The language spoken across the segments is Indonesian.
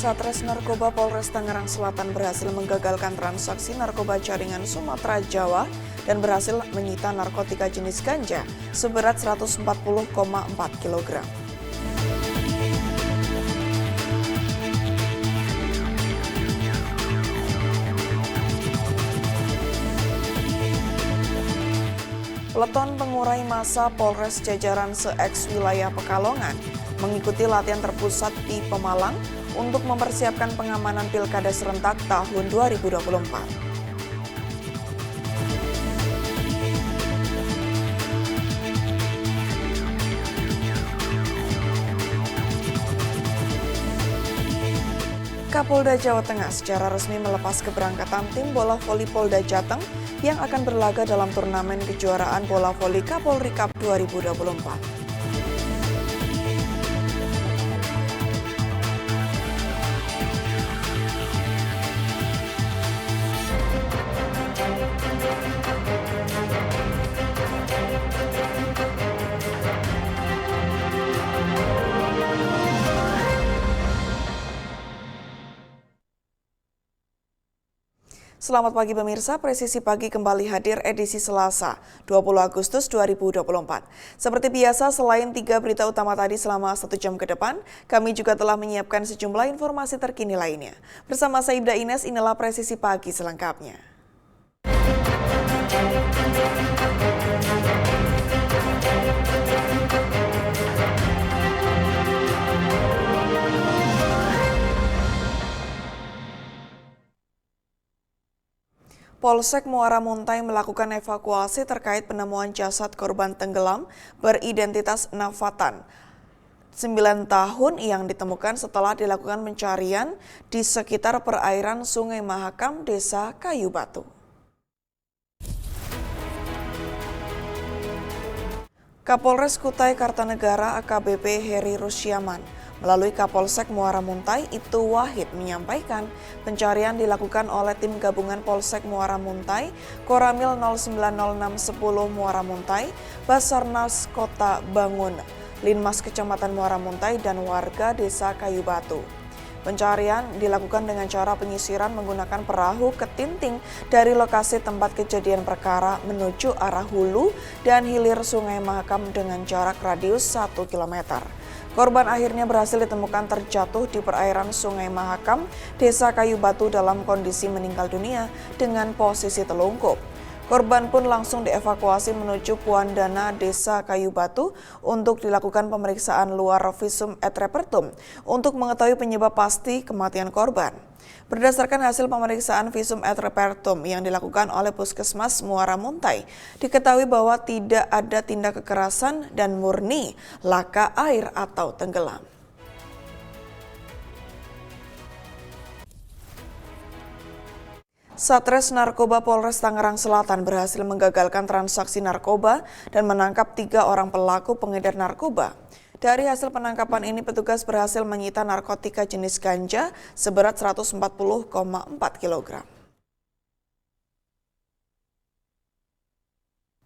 Satres Narkoba Polres Tangerang Selatan berhasil menggagalkan transaksi narkoba jaringan Sumatera Jawa dan berhasil menyita narkotika jenis ganja seberat 140,4 kg. Peleton pengurai massa Polres jajaran se-Eks wilayah Pekalongan mengikuti latihan terpusat di Pemalang untuk mempersiapkan pengamanan Pilkada serentak tahun 2024. Kapolda Jawa Tengah secara resmi melepas keberangkatan tim bola voli Polda Jateng yang akan berlaga dalam turnamen kejuaraan bola voli Kapolri Cup 2024. Selamat pagi pemirsa, Presisi Pagi kembali hadir edisi Selasa, 20 Agustus 2024. Seperti biasa, selain 3 berita utama tadi selama 1 jam ke depan, kami juga telah menyiapkan sejumlah informasi terkini lainnya. Bersama saya Ibda Ines, inilah Presisi Pagi selengkapnya. Polsek Muara Muntai melakukan evakuasi terkait penemuan jasad korban tenggelam beridentitas Nafatan, 9 tahun yang ditemukan setelah dilakukan pencarian di sekitar perairan Sungai Mahakam, Desa Kayu Batu. Kapolres Kutai Kartanegara AKBP Heri Rusyaman melalui Kapolsek Muara Muntai Ibtu Wahid menyampaikan pencarian dilakukan oleh tim gabungan Polsek Muara Muntai, Koramil 090610 Muara Muntai, Basarnas Kota Bangun, Linmas Kecamatan Muara Muntai dan warga Desa Kayu Batu. Pencarian dilakukan dengan cara penyisiran menggunakan perahu ketinting dari lokasi tempat kejadian perkara menuju arah hulu dan hilir Sungai Mahakam dengan jarak radius 1 km. Korban akhirnya berhasil ditemukan terjatuh di perairan Sungai Mahakam, Desa Kayu Batu dalam kondisi meninggal dunia dengan posisi telungkup. Korban pun langsung dievakuasi menuju Puandana Desa Kayu Batu untuk dilakukan pemeriksaan luar visum et repertum untuk mengetahui penyebab pasti kematian korban. Berdasarkan hasil pemeriksaan visum et repertum yang dilakukan oleh Puskesmas Muara Muntai, diketahui bahwa tidak ada tindak kekerasan dan murni laka air atau tenggelam. Satres Narkoba Polres Tangerang Selatan berhasil menggagalkan transaksi narkoba dan menangkap 3 orang pelaku pengedar narkoba. Dari hasil penangkapan ini, petugas berhasil menyita narkotika jenis ganja seberat 140,4 kg.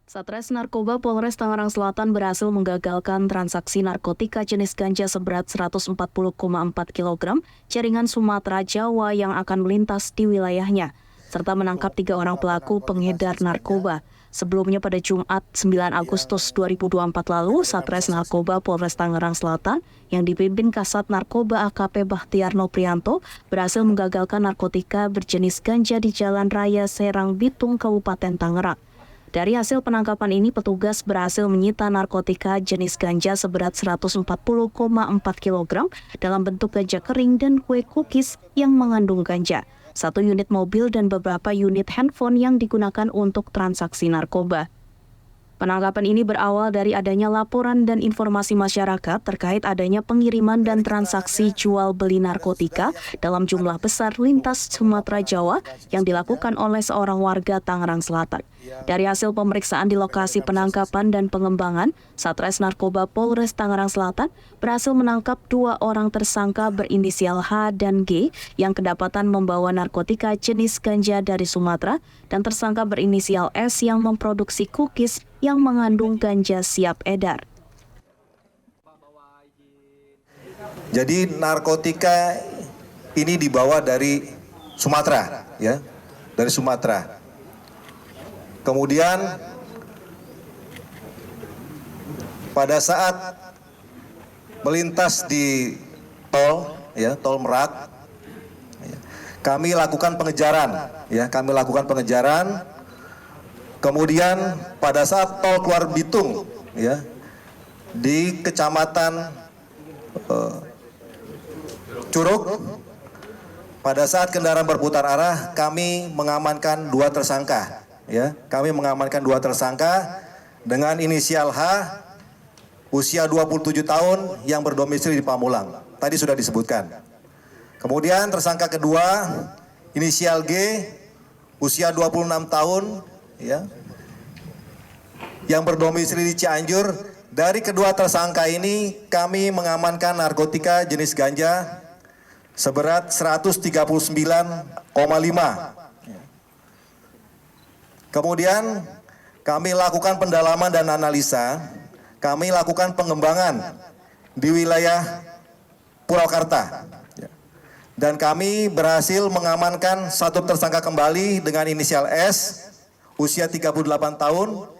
Satres Narkoba Polres Tangerang Selatan berhasil menggagalkan transaksi narkotika jenis ganja seberat 140,4 kg jaringan Sumatera Jawa yang akan melintas di wilayahnya, serta menangkap 3 orang pelaku pengedar narkoba. Sebelumnya pada Jumat 9 Agustus 2024 lalu, Satres Narkoba Polres Tangerang Selatan yang dipimpin Kasat Narkoba AKP Bahtiarno Prianto berhasil menggagalkan narkotika berjenis ganja di Jalan Raya Serang Bitung, Kabupaten Tangerang. Dari hasil penangkapan ini, petugas berhasil menyita narkotika jenis ganja seberat 140,4 kg dalam bentuk ganja kering dan kue cookies yang mengandung ganja, 1 unit mobil dan beberapa unit handphone yang digunakan untuk transaksi narkoba. Penangkapan ini berawal dari adanya laporan dan informasi masyarakat terkait adanya pengiriman dan transaksi jual beli narkotika dalam jumlah besar lintas Sumatera Jawa yang dilakukan oleh seorang warga Tangerang Selatan. Dari hasil pemeriksaan di lokasi penangkapan dan pengembangan, Satres Narkoba Polres Tangerang Selatan berhasil menangkap 2 orang tersangka berinisial H dan G yang kedapatan membawa narkotika jenis ganja dari Sumatera dan tersangka berinisial S yang memproduksi cookies yang mengandung ganja siap edar. Jadi narkotika ini dibawa dari Sumatera, ya, dari Sumatera. Kemudian pada saat melintas di tol, ya, tol Merak, ya, kami lakukan pengejaran, ya, kami lakukan pengejaran. Kemudian pada saat tol keluar Bitung, ya, di kecamatan Curug, pada saat kendaraan berputar arah, kami mengamankan 2 tersangka, ya, kami mengamankan 2 tersangka dengan inisial H, usia 27 tahun yang berdomisili di Pamulang. Tadi sudah disebutkan. Kemudian tersangka kedua, inisial G, usia 26 tahun, ya, yang berdomisili di Cianjur. Dari kedua tersangka ini kami mengamankan narkotika jenis ganja seberat 139,5. Kemudian kami lakukan pendalaman dan analisa, kami lakukan pengembangan di wilayah Purwakarta. Dan kami berhasil mengamankan 1 tersangka kembali dengan inisial S, usia 38 tahun.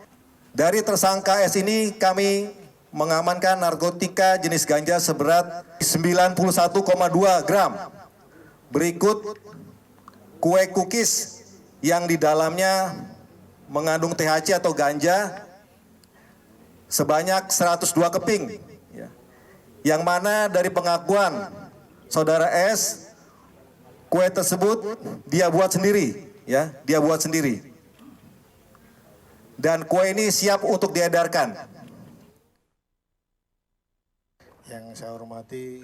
Dari tersangka S ini kami mengamankan narkotika jenis ganja seberat 91,2 gram. Berikut kue cookies yang di dalamnya mengandung THC atau ganja sebanyak 102 keping. Yang mana dari pengakuan saudara S, kue tersebut dia buat sendiri, ya, dia buat sendiri. Dan kue ini siap untuk diedarkan. Yang saya hormati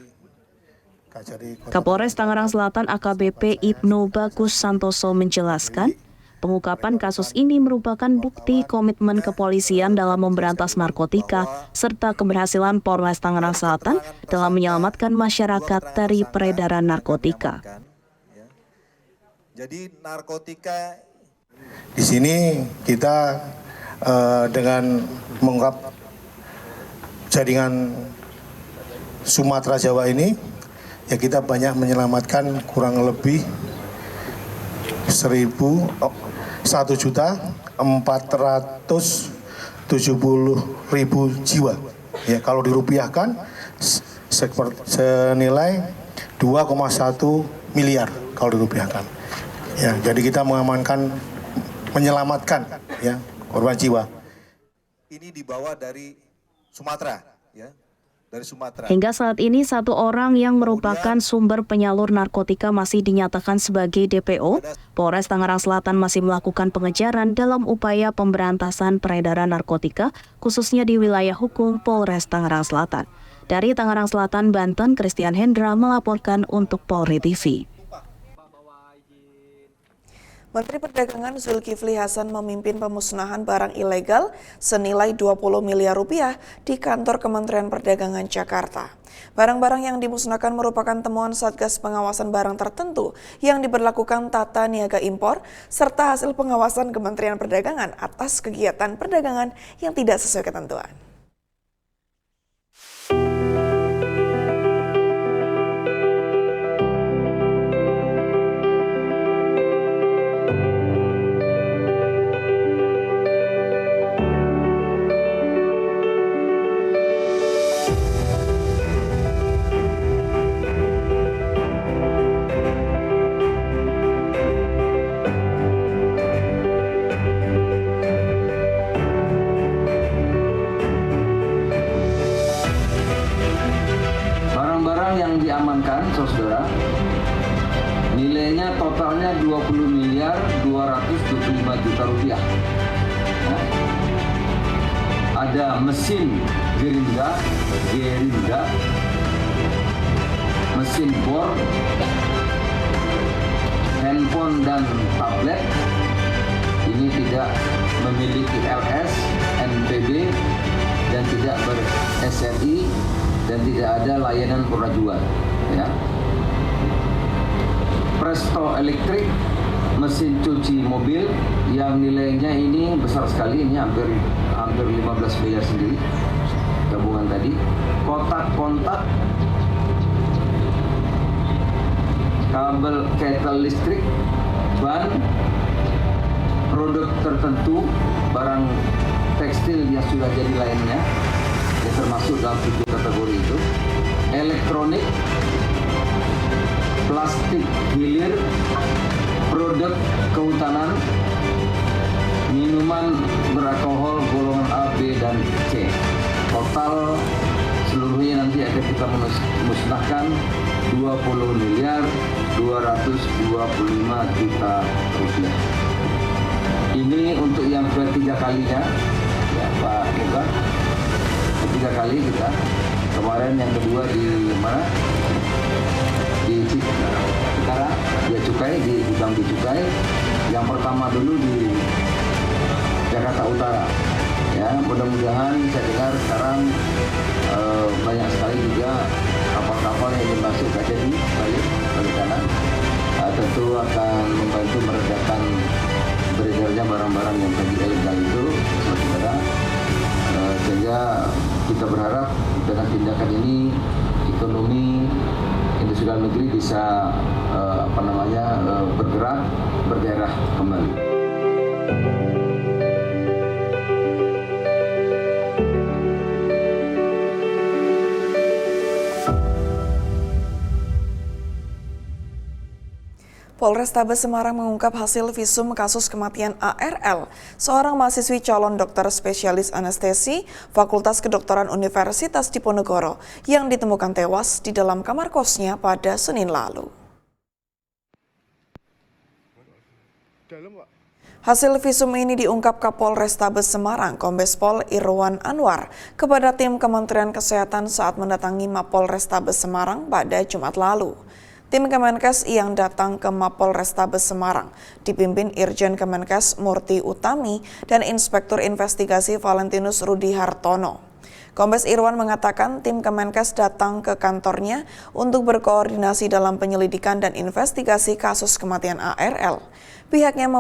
Kapolres Tangerang Selatan AKBP Ibnu Bagus Santoso menjelaskan, pengungkapan kasus ini merupakan bukti komitmen kepolisian dalam memberantas narkotika serta keberhasilan Polres Tangerang Selatan dalam menyelamatkan masyarakat dari peredaran narkotika. Jadi narkotika di sini kita dengan mengungkap jaringan Sumatera Jawa ini, ya kita banyak menyelamatkan kurang lebih 1.470.000 jiwa. Ya, kalau dirupiahkan senilai 2,1 miliar kalau dirupiahkan. Ya, jadi kita menyelamatkan, ya, korban jiwa. Ini dibawa dari Sumatera, ya, dari Sumatera. Hingga saat ini 1 orang yang merupakan sumber penyalur narkotika masih dinyatakan sebagai DPO. Polres Tangerang Selatan masih melakukan pengejaran dalam upaya pemberantasan peredaran narkotika, khususnya di wilayah hukum Polres Tangerang Selatan. Dari Tangerang Selatan, Banten, Christian Hendra melaporkan untuk Polri TV. Menteri Perdagangan Zulkifli Hasan memimpin pemusnahan barang ilegal senilai 20 miliar rupiah di kantor Kementerian Perdagangan Jakarta. Barang-barang yang dimusnahkan merupakan temuan Satgas Pengawasan Barang Tertentu yang diberlakukan tata niaga impor serta hasil pengawasan Kementerian Perdagangan atas kegiatan perdagangan yang tidak sesuai ketentuan. Yang diamankan, saudara, nilainya totalnya 20.225 juta rupiah. Nah, ada mesin Gerinda, mesin bor, handphone dan tablet. Ini tidak memiliki LS, NPB, dan tidak ber-SRI, dan tidak ada layanan perajuan, ya. Presto elektrik, mesin cuci mobil yang nilainya ini besar sekali, ini hampir 15 miliar sendiri gabungan tadi. Kotak kontak kabel kettle listrik, ban, produk tertentu, barang tekstil yang sudah jadi lainnya, yang termasuk dalam 7 kategori itu, elektronik, plastik hilir, produk kehutanan, minuman beralkohol golongan A, B, dan C. Total seluruhnya nanti akan kita musnahkan 20.225 juta rupiah. Ini untuk yang ketiga kalinya, ya Pak Irwan, ketiga kali kita. Kemarin yang kedua di mana? Di Cikarang, Bea Cukai, di gudang Bea Cukai. Yang pertama dulu di Jakarta Utara. Ya, mudah-mudahan saya dengar sekarang banyak sekali juga kapal-kapal yang masuk ke di balik kanan. Tentu akan membantu meredakan beredarnya barang-barang yang tadi ilegal itu, saudara. Sehingga kita berharap dengan tindakan ini ekonomi industri dalam negeri bisa bergerak kembali. Polrestabes Semarang mengungkap hasil visum kasus kematian ARL, seorang mahasiswi calon dokter spesialis anestesi Fakultas Kedokteran Universitas Diponegoro yang ditemukan tewas di dalam kamar kosnya pada Senin lalu. Hasil visum ini diungkap Kapolrestabes Semarang, Kombes Pol Irwan Anwar, kepada tim Kementerian Kesehatan saat mendatangi Mapolrestabes Semarang pada Jumat lalu. Tim Kemenkes yang datang ke Mapolrestabes Semarang dipimpin Irjen Kemenkes Murti Utami dan Inspektur Investigasi Valentinus Rudi Hartono. Kombes Irwan mengatakan tim Kemenkes datang ke kantornya untuk berkoordinasi dalam penyelidikan dan investigasi kasus kematian ARL. Pihaknya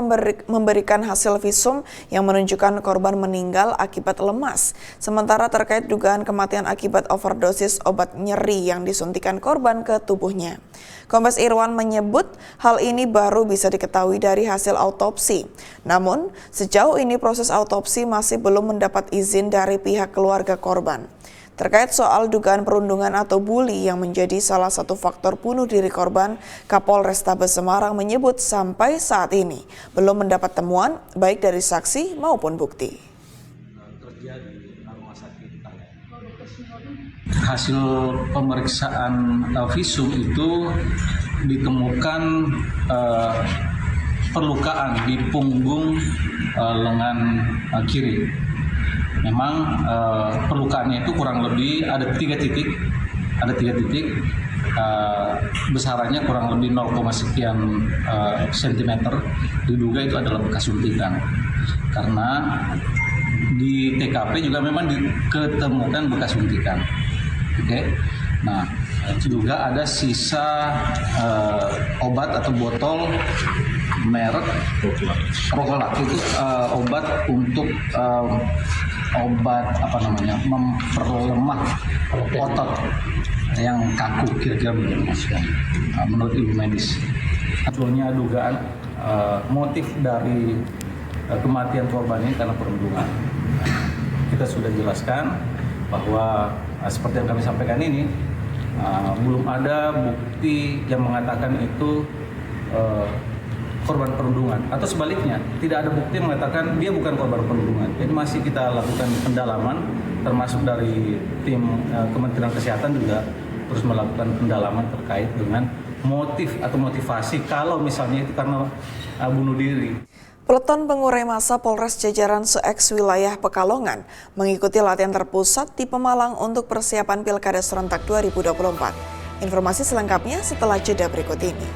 memberikan hasil visum yang menunjukkan korban meninggal akibat lemas. Sementara terkait dugaan kematian akibat overdosis obat nyeri yang disuntikan korban ke tubuhnya. Kombes Irwan menyebut hal ini baru bisa diketahui dari hasil autopsi. Namun, sejauh ini proses autopsi masih belum mendapat izin dari pihak keluarga korban. Terkait soal dugaan perundungan atau bully yang menjadi salah satu faktor bunuh diri korban, Kapolrestabes Semarang menyebut sampai saat ini belum mendapat temuan baik dari saksi maupun bukti. Hasil pemeriksaan visum itu ditemukan perlukaan di punggung lengan kiri. Memang perlukaannya itu kurang lebih ada 3 titik, besarannya kurang lebih 0, sekian sentimeter. Diduga itu adalah bekas suntikan. Karena di TKP juga memang diketemukan bekas suntikan. Oke. Nah, juga ada sisa obat atau botol merek Rocolak, itu obat untuk memperlemah otot yang kaku, kira-kira begitu menurut ibu medis. Sebetulnya dugaan motif dari kematian korban ini karena perundungan. Kita sudah jelaskan bahwa seperti yang kami sampaikan ini belum ada bukti yang mengatakan itu korban perundungan, atau sebaliknya tidak ada bukti yang mengatakan dia bukan korban perundungan. Jadi masih kita lakukan pendalaman, termasuk dari tim Kementerian Kesehatan juga terus melakukan pendalaman terkait dengan motif atau motivasi kalau misalnya itu karena bunuh diri. Peleton pengurai massa Polres jajaran se-eks wilayah Pekalongan mengikuti latihan terpusat di Pemalang untuk persiapan Pilkada serentak 2024. Informasi selengkapnya setelah jeda berikut ini.